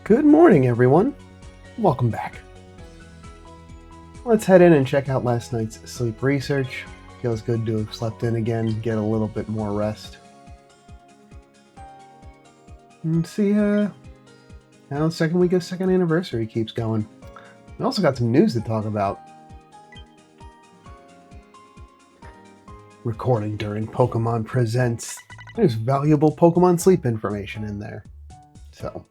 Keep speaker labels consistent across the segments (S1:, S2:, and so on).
S1: Good morning, everyone. Welcome back. Let's head in and check out last night's sleep research. Feels good to have slept in again, get a little bit more rest. And see how the second week of second anniversary keeps going. We also got some news to talk about. Recording during Pokémon Presents. There's valuable Pokémon sleep information in there. So,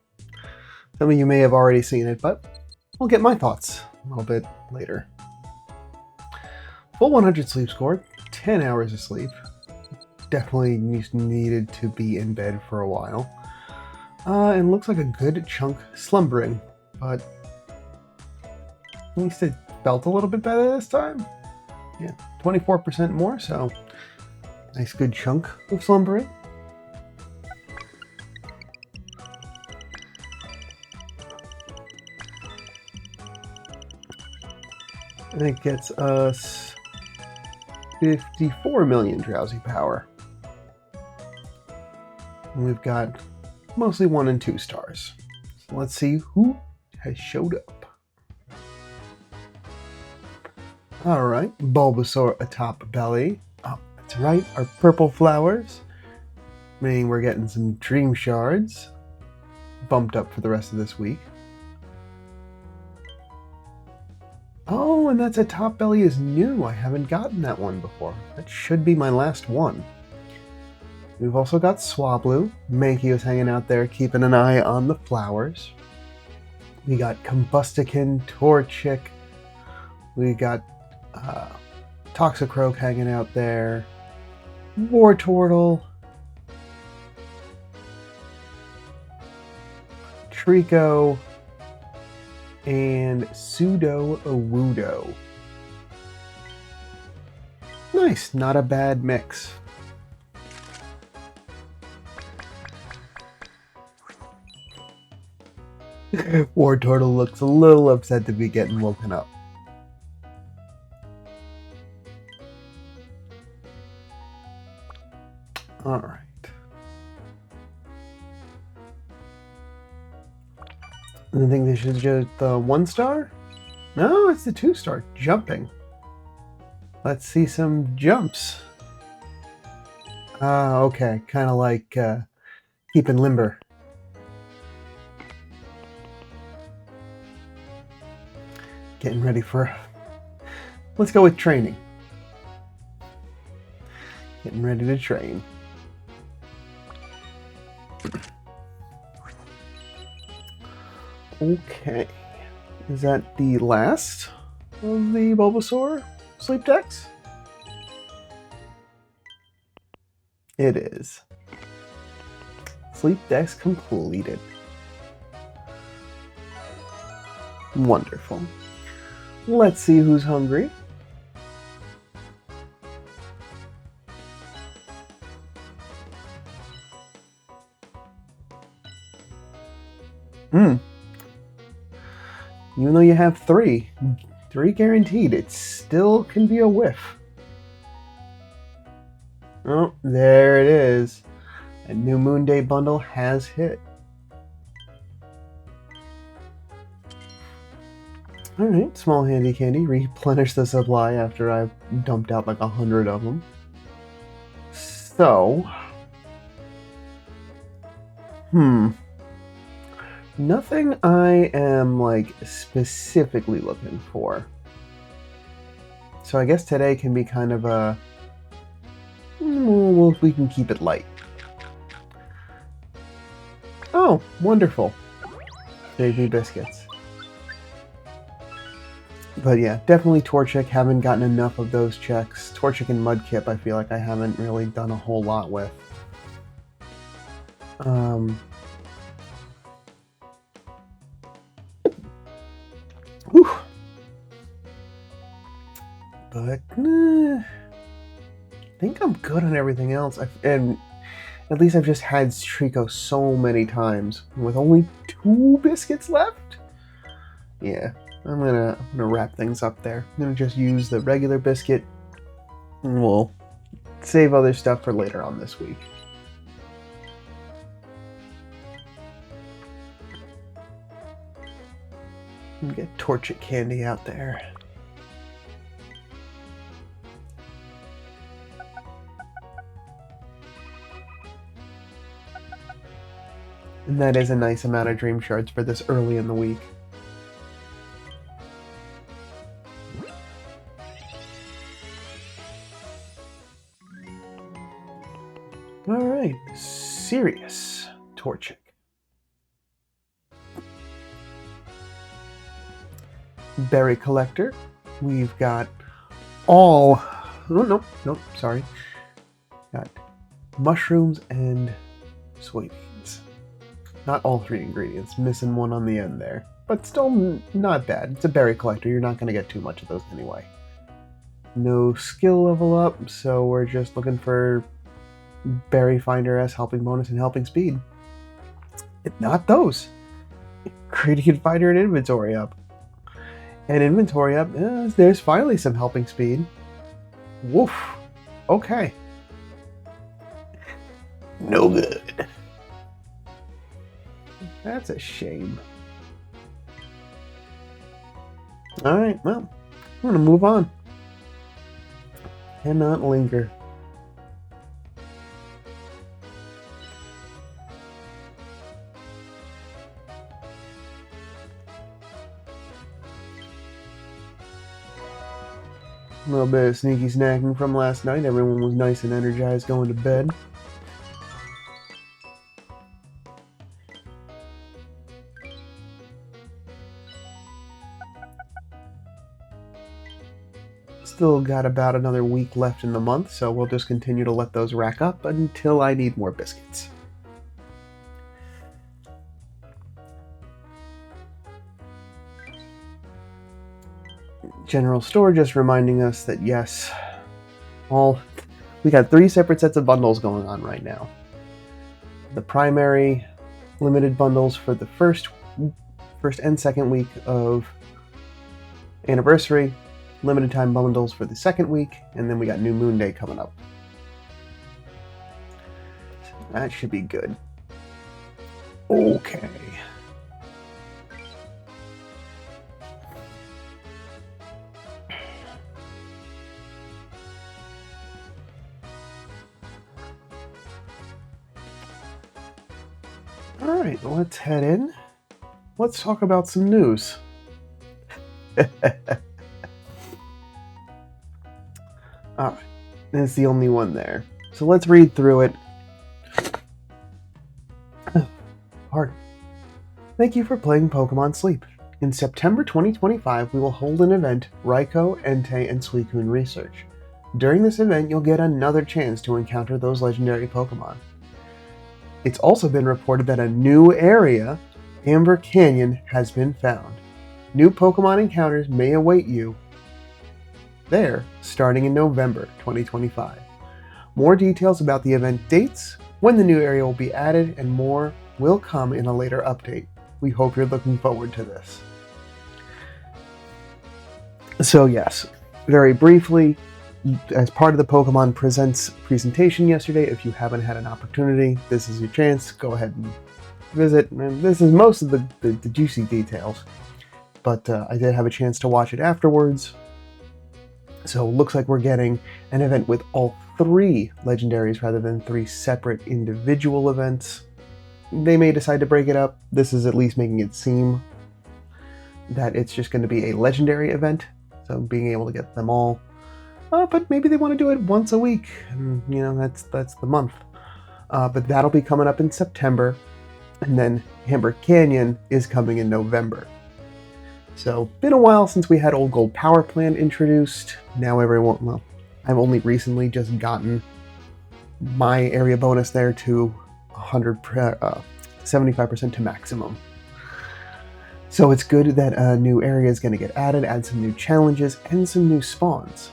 S1: some of you may have already seen it, but I'll get my thoughts a little bit later. Full 100 sleep score, 10 hours of sleep. Definitely needed to be in bed for a while. And looks like a good chunk slumbering, but at least it felt a little bit better this time. Yeah, 24% more, so nice good chunk of slumbering. And it gets us 54 million drowsy power. And we've got mostly 1 and 2 stars. So let's see who has showed up. Alright, Bulbasaur atop belly. Oh, that's right, our purple flowers. Meaning we're getting some dream shards bumped up for the rest of this week. Oh, and that's a top belly is new. I haven't gotten that one before. That should be my last one. We've also got Swablu. Mankey is hanging out there keeping an eye on the flowers. We got Combustican, Torchic. We got Toxicroak hanging out there. Wartortle. Trico. And Pseudo-Awudo. Nice, not a bad mix. Wartortle looks a little upset to be getting woken up. Alright. I think this is just the 1 star? No, it's the 2 star. Jumping. Let's see some jumps. Okay. Kind of like keeping limber. Getting ready for... Let's go with training. Getting ready to train. Okay, is that the last of the Bulbasaur sleep decks? It is. Sleep decks completed. Wonderful. Let's see who's hungry. Even though you have 3 guaranteed, it still can be a whiff. Oh, there it is. A new Moon Day bundle has hit. Alright, small handy candy. Replenish the supply after I've dumped out like 100 of them. So... Nothing I am, like, specifically looking for. So I guess today can be kind of a... Well, we can keep it light. Oh, wonderful. Baby biscuits. But yeah, definitely Torchic. Haven't gotten enough of those checks. Torchic and Mudkip I feel like I haven't really done a whole lot with. Whew. But I think I'm good on everything else. And at least I've just had Trico so many times with only 2 biscuits left. Yeah, I'm gonna wrap things up there. I'm gonna just use the regular biscuit, and we'll save other stuff for later on this week. Get Torchic candy out there. And that is a nice amount of dream shards for this early in the week. Alright, serious Torchic. Berry Collector. We've got all... Oh, no, sorry. Got mushrooms and soybeans. Not all 3 ingredients. Missing one on the end there. But still not bad. It's a berry collector. You're not going to get too much of those anyway. No skill level up, so we're just looking for Berry Finder as helping bonus and helping speed. Not those. Creating Finder and inventory up. And inventory up, there's finally some helping speed. Woof. Okay. No good. That's a shame. Alright, well, I'm gonna move on. Cannot linger. A little bit of sneaky snacking from last night. Everyone was nice and energized going to bed. Still got about another week left in the month, so we'll just continue to let those rack up until I need more biscuits. General store just reminding us that yes, we got 3 separate sets of bundles going on right now. The primary limited bundles for the first and second week of anniversary, limited time bundles for the second week, and then we got New Moon Day coming up. So that should be good. Okay. Alright, let's head in. Let's talk about some news. Alright, that's the only one there. So let's read through it. Pardon. Thank you for playing Pokémon Sleep. In September 2025, we will hold an event, Raikou, Entei, and Suicune Research. During this event, you'll get another chance to encounter those legendary Pokémon. It's also been reported that a new area, Amber Canyon, has been found. New Pokémon encounters may await you there starting in November 2025. More details about the event dates, when the new area will be added, and more will come in a later update. We hope you're looking forward to this. So yes, very briefly, as part of the Pokémon Presents presentation yesterday, if you haven't had an opportunity, this is your chance. Go ahead and visit. And this is most of the juicy details, but I did have a chance to watch it afterwards. So it looks like we're getting an event with all 3 legendaries rather than 3 separate individual events. They may decide to break it up. This is at least making it seem that it's just going to be a legendary event, so being able to get them all. But maybe they want to do it once a week, and that's the month. But that'll be coming up in September, and then Amber Canyon is coming in November. So, been a while since we had Old Gold Power Plant introduced. Now everyone, I've only recently just gotten my area bonus there to 75% to maximum. So it's good that a new area is going to get added, add some new challenges, and some new spawns.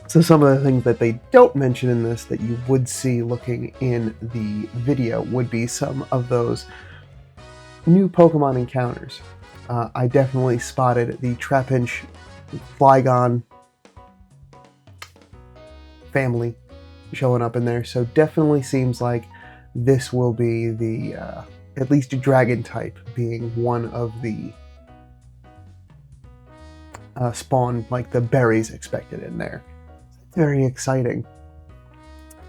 S1: So some of the things that they don't mention in this that you would see looking in the video would be some of those new Pokemon encounters. I definitely spotted the Trapinch Flygon family showing up in there, so definitely seems like this will be the, at least Dragon type being one of the spawn like the berries expected in there. Very exciting.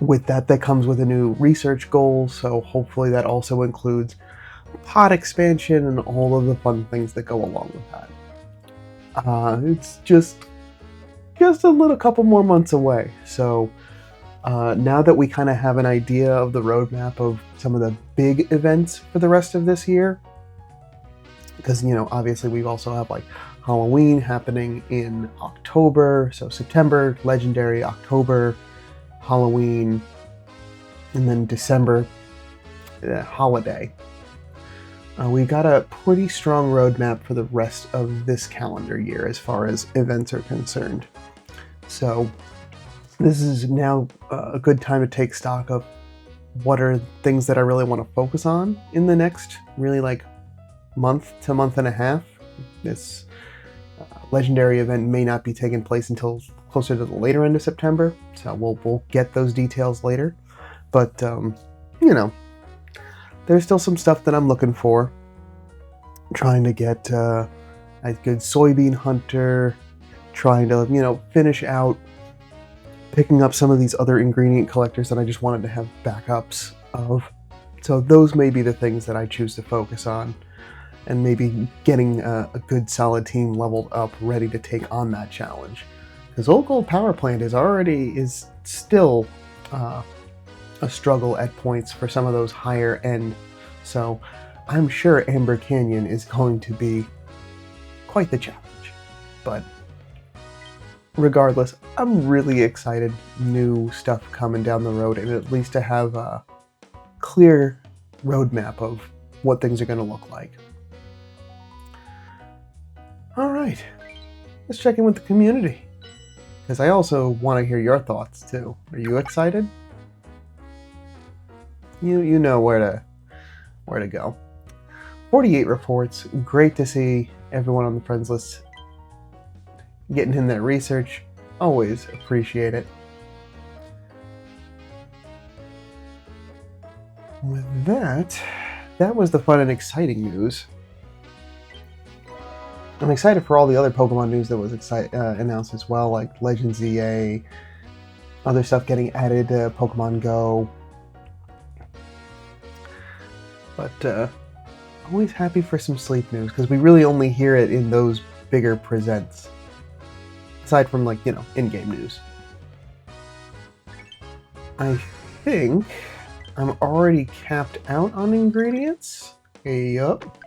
S1: With that comes with a new research goal, so hopefully that also includes pod expansion and all of the fun things that go along with that. It's just a little couple more months away, so now that we kind of have an idea of the roadmap of some of the big events for the rest of this year, because obviously we also have like Halloween happening in October, so September Legendary, October Halloween, and then December holiday. We got a pretty strong roadmap for the rest of this calendar year as far as events are concerned. So this is now a good time to take stock of what are things that I really want to focus on in the next really like month to month and a half. This legendary event may not be taking place until closer to the later end of September, so we'll get those details later. But there's still some stuff that I'm looking for. Trying to get a good soybean hunter, trying to finish out picking up some of these other ingredient collectors that I just wanted to have backups of. So those may be the things that I choose to focus on, and maybe getting a good solid team leveled up, ready to take on that challenge. Because Old Gold Power Plant is still a struggle at points for some of those higher end. So I'm sure Amber Canyon is going to be quite the challenge. But regardless, I'm really excited. New stuff coming down the road, and at least to have a clear roadmap of what things are going to look like. All right, let's check in with the community, because I also want to hear your thoughts too. Are you excited? You know where to go. 48 reports. Great to see everyone on the friends list getting in their research. Always appreciate it. With that was the fun and exciting news. I'm excited for all the other Pokemon news that was announced as well, like Legends EA, other stuff getting added to Pokemon Go. But always happy for some sleep news, because we really only hear it in those bigger presents, aside from like in-game news. I think I'm already capped out on ingredients. Yup.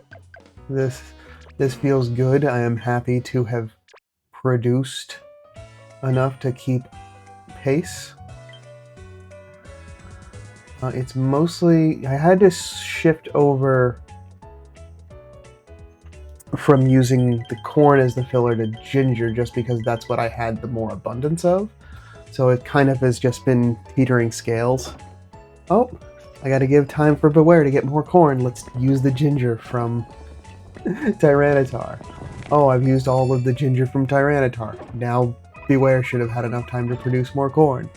S1: This feels good. I am happy to have produced enough to keep pace. It's mostly, I had to shift over from using the corn as the filler to ginger, just because that's what I had the more abundance of. So it kind of has just been teetering scales. Oh, I gotta give time for Beware to get more corn. Let's use the ginger from Tyranitar. Oh, I've used all of the ginger from Tyranitar. Now Beware should have had enough time to produce more corn.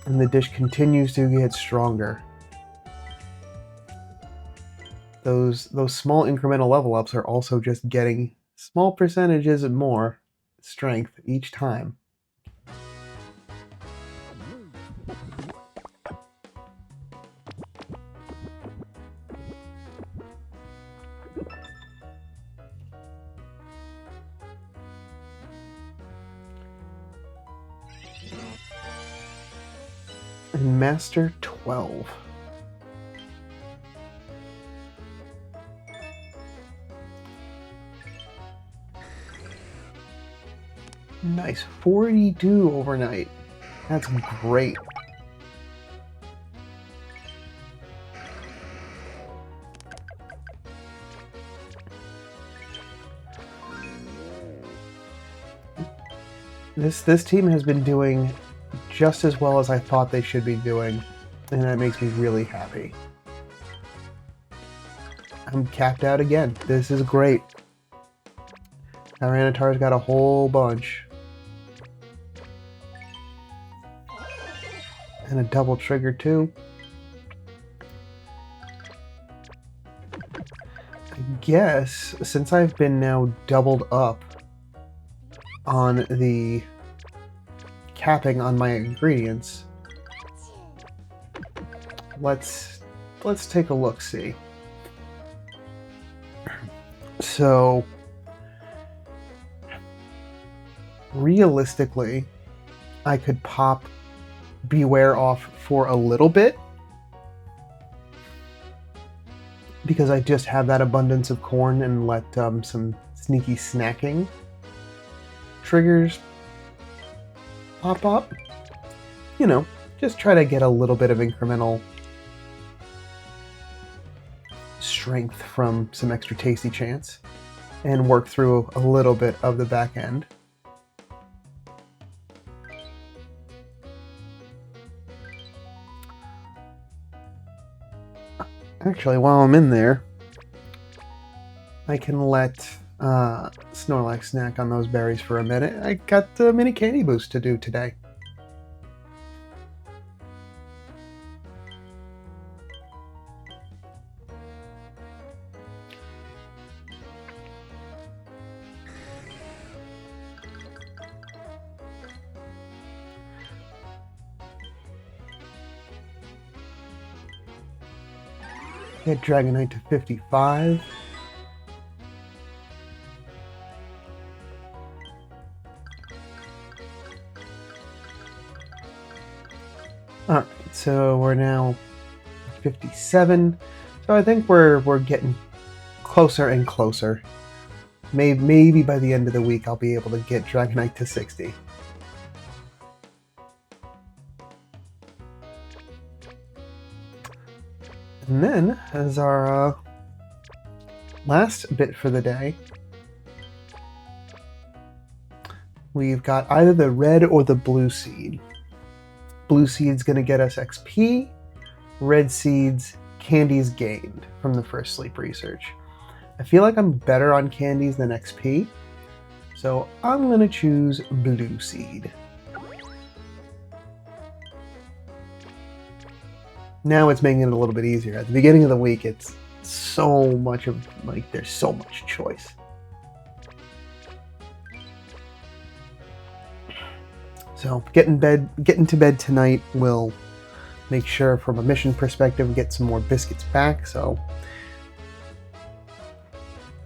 S1: And the dish continues to get stronger. Those small incremental level ups are also just getting small percentages and more strength each time. And Master 12. Nice, 42 overnight. That's great. This team has been doing just as well as I thought they should be doing, and that makes me really happy. I'm capped out again. This is great. Tyranitar's got a whole bunch. And a double trigger too. guess since I've been now doubled up on the capping on my ingredients, let's take a look, see. So realistically, I could pop Beware off for a little bit because I just have that abundance of corn, and let some sneaky snacking triggers pop up. You know, just try to get a little bit of incremental strength from some extra tasty chance and work through a little bit of the back end. Actually, while I'm in there, I can let Snorlax snack on those berries for a minute. I got the mini candy boost to do today. Get Dragonite to 55. Alright, so we're now 57. So I think we're getting closer and closer. Maybe by the end of the week I'll be able to get Dragonite to 60. And then, as our last bit for the day, we've got either the red or the blue seed. Blue seed's going to get us XP, red seeds, candies gained from the first sleep research. I feel like I'm better on candies than XP, so I'm going to choose blue seed. Now it's making it a little bit easier. At the beginning of the week, it's so much of, like, there's so much choice. So getting to bed tonight will make sure from a mission perspective we get some more biscuits back, so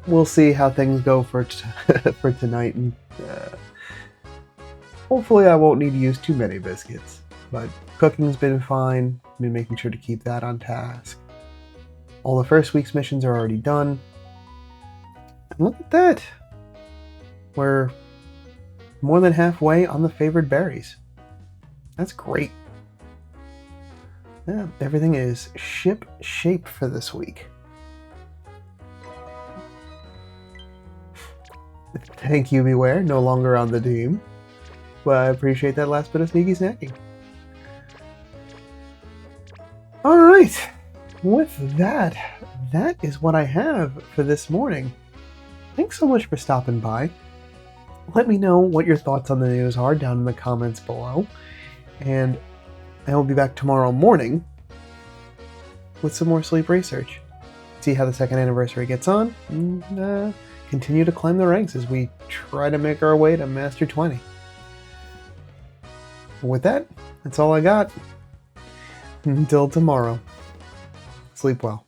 S1: we'll see how things go for for tonight, and hopefully I won't need to use too many biscuits, but cooking's been fine. Been making sure to keep that on task. All the first week's missions are already done. And look at that! We're more than halfway on the favored berries. That's great. Yeah, everything is ship shape for this week. Thank you, Beware. No longer on the team. But I appreciate that last bit of sneaky snacking. Alright, with that is what I have for this morning. Thanks so much for stopping by. Let me know what your thoughts on the news are down in the comments below. And I will be back tomorrow morning with some more sleep research. See how the second anniversary gets on, and continue to climb the ranks as we try to make our way to Master 20. With that, that's all I got. Until tomorrow, sleep well.